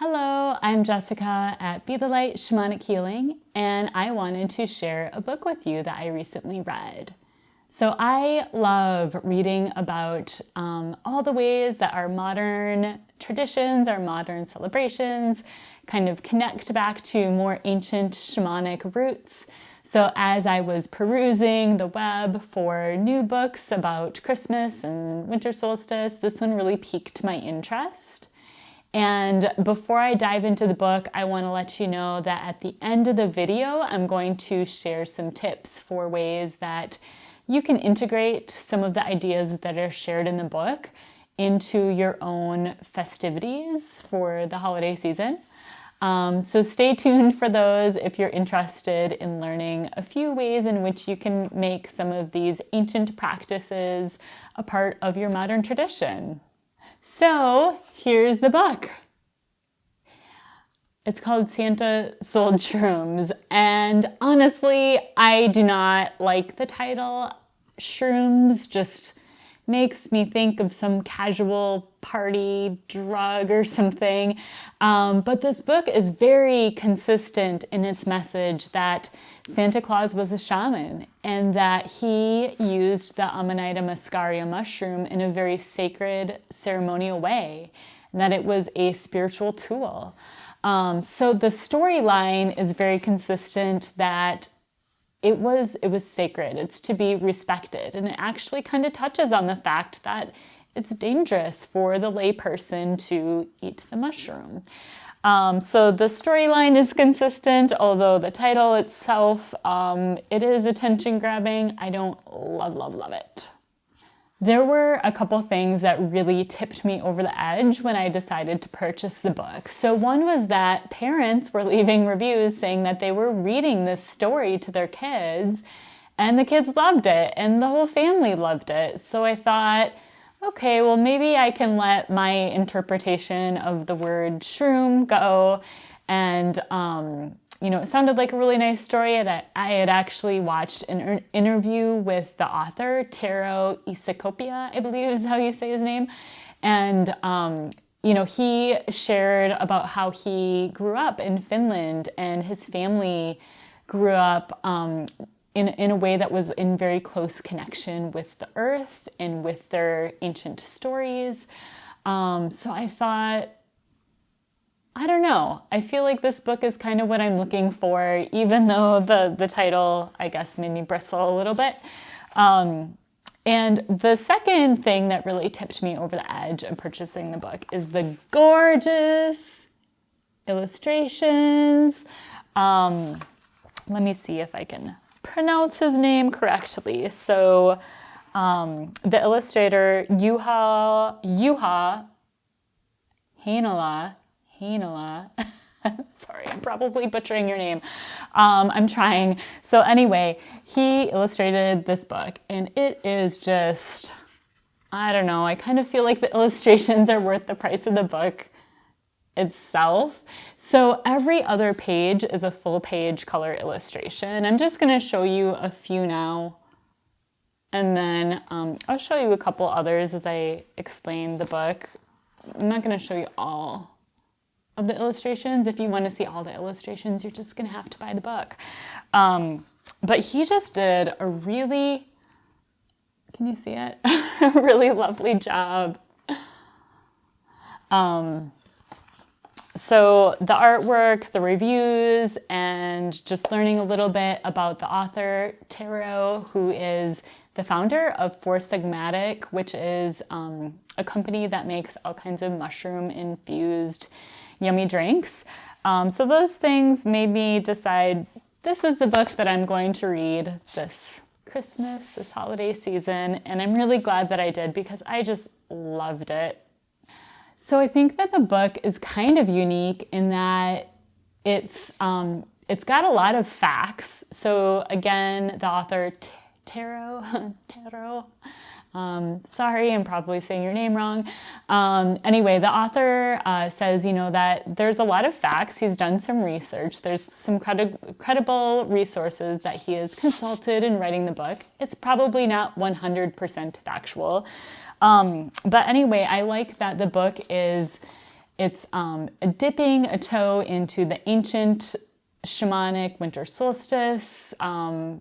Hello, I'm Jessica at Be the Light Shamanic Healing, and I wanted to share a book with you that I recently read. So I love reading about all the ways that our modern traditions, our modern celebrations kind of connect back to more ancient shamanic roots. So as I was perusing the web for new books about Christmas and winter solstice, this one really piqued my interest. And before I dive into the book, I want to let you know that at the end of the video, I'm going to share some tips for ways that you can integrate some of the ideas that are shared in the book into your own festivities for the holiday season. So stay tuned for those if you're interested in learning a few ways in which you can make some of these ancient practices a part of your modern tradition. So here's the book. It's called Santa Sold Shrooms, and honestly, I do not like the title. Shrooms just makes me think of some casual party drug or something. But this book is very consistent in its message that Santa Claus was a shaman and that he used the Amanita Muscaria mushroom in a very sacred, ceremonial way, and that it was a spiritual tool. So the storyline is very consistent that it was sacred, it's to be respected, and it actually kind of touches on the fact that it's dangerous for the layperson to eat the mushroom. So the storyline is consistent, although the title itself, it is attention-grabbing. I don't love it. There were a couple things that really tipped me over the edge when I decided to purchase the book. So one was that parents were leaving reviews saying that they were reading this story to their kids, and the kids loved it, and the whole family loved it. So I thought, okay, well maybe I can let my interpretation of the word shroom go, and it sounded like a really nice story. And I had actually watched an interview with the author, Tero Isokauppila, I believe is how you say his name. And, he shared about how he grew up in Finland and his family grew up in a way that was in very close connection with the earth and with their ancient stories. So I thought, I don't know. I feel like this book is kind of what I'm looking for, even though the title, I guess, made me bristle a little bit. And the second thing that really tipped me over the edge of purchasing the book is the gorgeous illustrations. Let me see if I can pronounce his name correctly. So the illustrator, Juho Heinola, sorry, I'm probably butchering your name. I'm trying. So anyway, he illustrated this book, and it is just, I don't know, I kind of feel like the illustrations are worth the price of the book itself. So every other page is a full page color illustration. I'm just going to show you a few now, and then I'll show you a couple others as I explain the book. I'm not going to show you all of the illustrations. If you want to see all the illustrations, you're just going to have to buy the book. But he just did a really, can you see it? A really lovely job. So the artwork, the reviews, and just learning a little bit about the author, Tero, who is the founder of Four Sigmatic, which is a company that makes all kinds of mushroom-infused yummy drinks. So those things made me decide this is the book that I'm going to read this Christmas, this holiday season, and I'm really glad that I did because I just loved it. So I think that the book is kind of unique in that it's got a lot of facts. So again, the author Tero, sorry, I'm probably saying your name wrong. Anyway, the author says, that there's a lot of facts. He's done some research. There's some credible resources that he has consulted in writing the book. It's probably not 100% factual. But anyway, I like that the book is It's dipping a toe into the ancient shamanic winter solstice,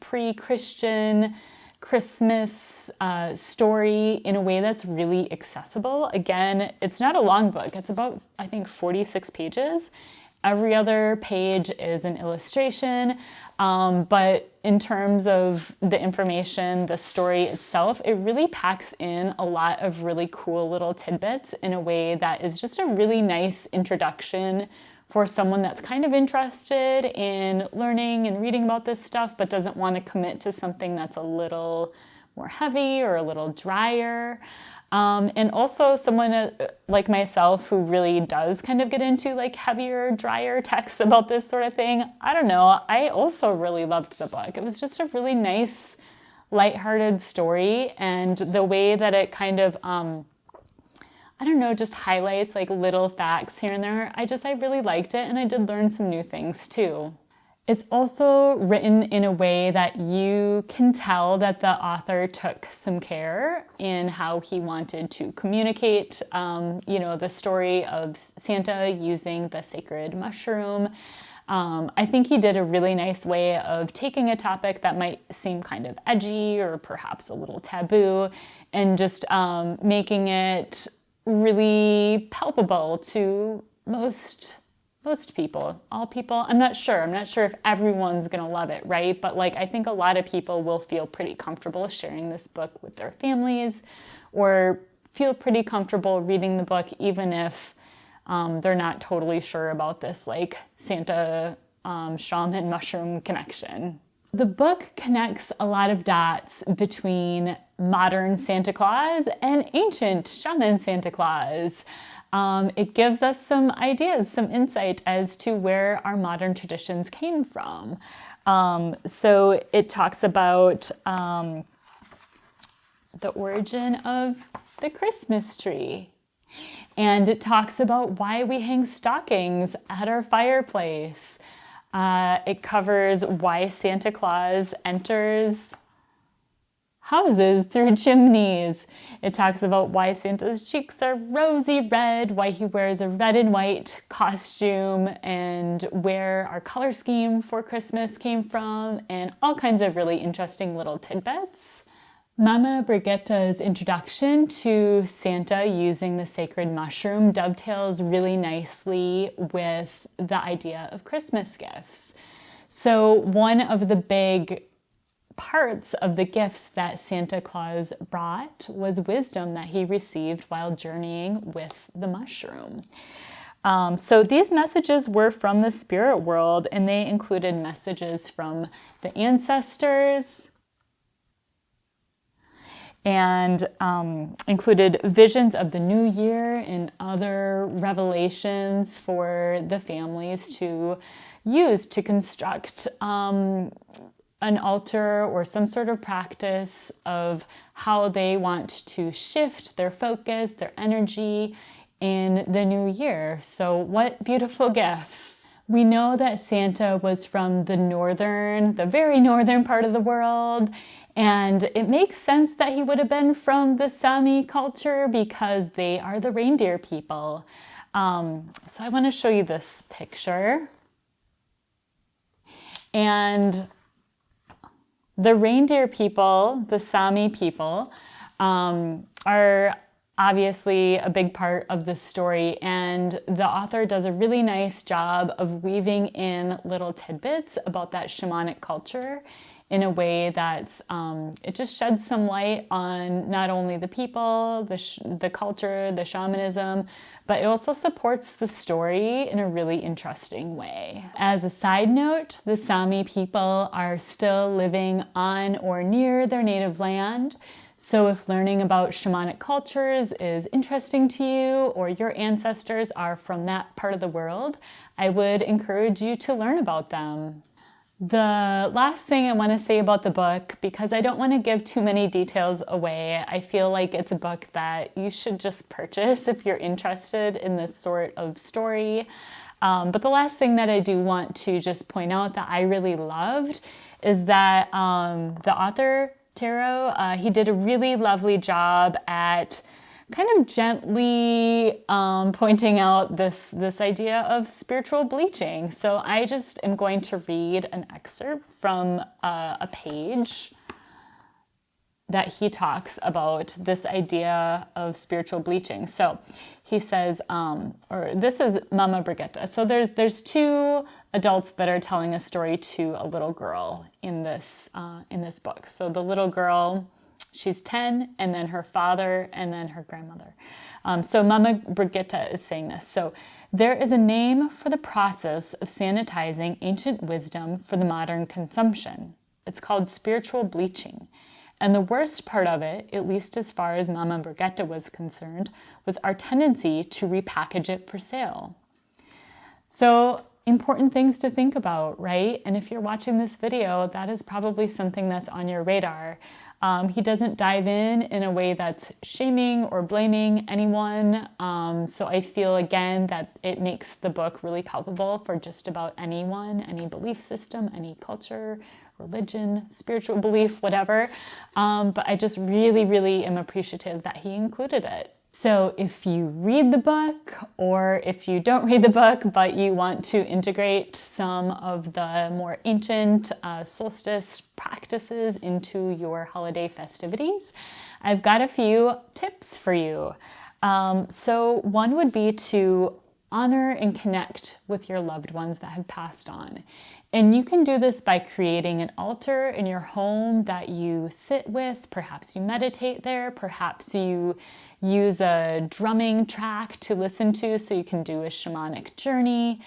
pre-Christian Christmas story in a way that's really accessible. Again, it's not a long book. It's about, I think, 46 pages. Every other page is an illustration, but in terms of the information, the story itself, it really packs in a lot of really cool little tidbits in a way that is just a really nice introduction for someone that's kind of interested in learning and reading about this stuff, but doesn't want to commit to something that's a little more heavy or a little drier. And also someone like myself who really does kind of get into like heavier, drier texts about this sort of thing. I don't know. I also really loved the book. It was just a really nice, lighthearted story. And the way that it kind of, I don't know, just highlights like little facts here and there. I really liked it, and I did learn some new things too. It's also written in a way that you can tell that the author took some care in how he wanted to communicate, the story of Santa using the sacred mushroom. I think he did a really nice way of taking a topic that might seem kind of edgy or perhaps a little taboo and just making it really palpable to most people, all people. I'm not sure if everyone's gonna love it, right? But like, I think a lot of people will feel pretty comfortable sharing this book with their families or feel pretty comfortable reading the book, even if they're not totally sure about this like Santa shaman mushroom connection. The book connects a lot of dots between modern Santa Claus and ancient shaman Santa Claus. It gives us some ideas, some insight as to where our modern traditions came from. So it talks about the origin of the Christmas tree. And it talks about why we hang stockings at our fireplace. It covers why Santa Claus enters houses through chimneys. It talks about why Santa's cheeks are rosy red, why he wears a red and white costume, and where our color scheme for Christmas came from, and all kinds of really interesting little tidbits. Mama Brigitta's introduction to Santa using the sacred mushroom dovetails really nicely with the idea of Christmas gifts. So one of the big parts of the gifts that Santa Claus brought was wisdom that he received while journeying with the mushroom. So these messages were from the spirit world, and they included messages from the ancestors, and included visions of the new year and other revelations for the families to use to construct an altar or some sort of practice of how they want to shift their focus, their energy in the new year. So what beautiful gifts. We know that Santa was from the very northern part of the world, and it makes sense that he would have been from the Sami culture because they are the reindeer people. So I want to show you this picture. And the reindeer people, the Sami people, are obviously a big part of the story, and the author does a really nice job of weaving in little tidbits about that shamanic culture in a way that's, it just sheds some light on not only the people, the culture, the shamanism, but it also supports the story in a really interesting way. As a side note, the Sami people are still living on or near their native land. So if learning about shamanic cultures is interesting to you, or your ancestors are from that part of the world, I would encourage you to learn about them. The last thing I want to say about the book, because I don't want to give too many details away, I feel like it's a book that you should just purchase if you're interested in this sort of story. But the last thing that I do want to just point out that I really loved is that the author, Tero, he did a really lovely job at kind of gently pointing out this idea of spiritual bleaching. So I just am going to read an excerpt from a page that he talks about this idea of spiritual bleaching. So he says, or this is Mama Brigitte. So there's two adults that are telling a story to a little girl in this book. So the little girl, she's 10, and then her father, and then her grandmother. So Mama Brigitte is saying this. So there is a name for the process of sanitizing ancient wisdom for the modern consumption. It's called spiritual bleaching. And the worst part of it, at least as far as Mama Brigitte was concerned, was our tendency to repackage it for sale. So important things to think about, right? And if you're watching this video, that is probably something that's on your radar. He doesn't dive in a way that's shaming or blaming anyone. So I feel, again, that it makes the book really palpable for just about anyone, any belief system, any culture, religion, spiritual belief, whatever. But I just really, really am appreciative that he included it. So if you read the book, or if you don't read the book, but you want to integrate some of the more ancient solstice practices into your holiday festivities, I've got a few tips for you. So one would be to honor and connect with your loved ones that have passed on. And you can do this by creating an altar in your home that you sit with. Perhaps you meditate there. Perhaps you use a drumming track to listen to so you can do a shamanic journey.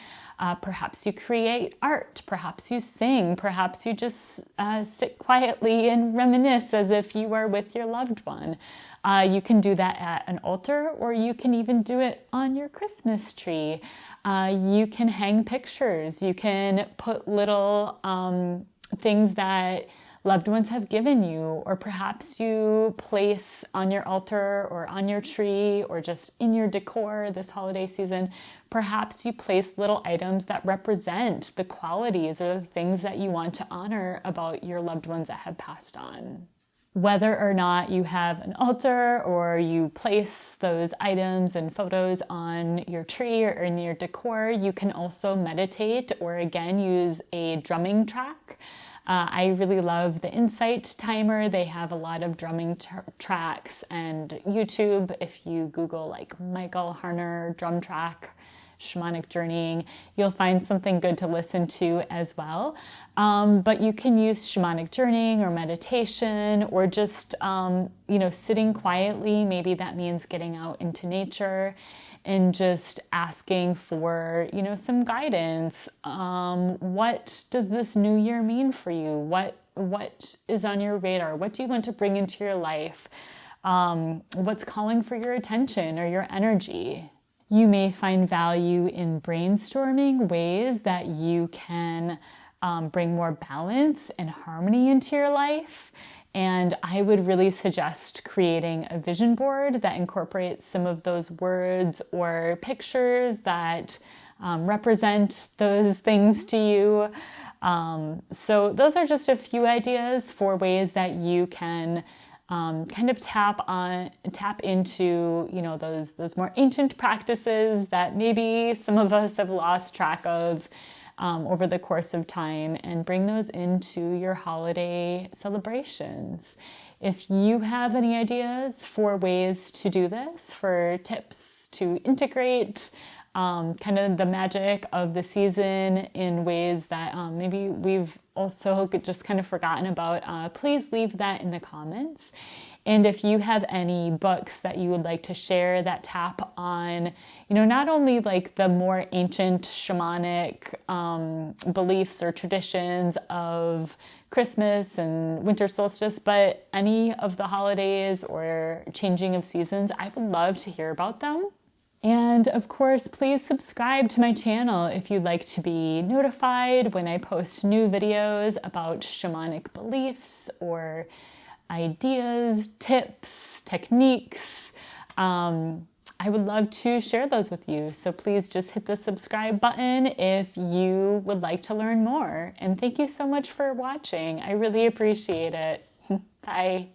Perhaps you create art. Perhaps you sing. Perhaps you just sit quietly and reminisce as if you are with your loved one. You can do that at an altar, or you can even do it on your Christmas tree. You can hang pictures. You can put little things that loved ones have given you, or perhaps you place on your altar or on your tree or just in your decor this holiday season. Perhaps you place little items that represent the qualities or the things that you want to honor about your loved ones that have passed on. Whether or not you have an altar or you place those items and photos on your tree or in your decor, you can also meditate or again use a drumming track. I really love the Insight Timer. They have a lot of drumming tracks, and YouTube, if you Google like Michael Harner drum track, shamanic journeying, you'll find something good to listen to as well. But you can use shamanic journeying or meditation, or just, sitting quietly. Maybe that means getting out into nature and just asking for, some guidance. What does this new year mean for you? What is on your radar? What do you want to bring into your life? What's calling for your attention or your energy? You may find value in brainstorming ways that you can bring more balance and harmony into your life. And I would really suggest creating a vision board that incorporates some of those words or pictures that represent those things to you. So those are just a few ideas for ways that you can kind of tap into, those more ancient practices that maybe some of us have lost track of over the course of time, and bring those into your holiday celebrations. If you have any ideas for ways to do this, for tips to integrate kind of the magic of the season in ways that maybe we've also just kind of forgotten about, please leave that in the comments. And if you have any books that you would like to share that tap on, not only like the more ancient shamanic beliefs or traditions of Christmas and winter solstice, but any of the holidays or changing of seasons, I would love to hear about them. And of course, please subscribe to my channel if you'd like to be notified when I post new videos about shamanic beliefs or ideas, tips, techniques. I would love to share those with you. So please just hit the subscribe button if you would like to learn more. And thank you so much for watching. I really appreciate it. Bye.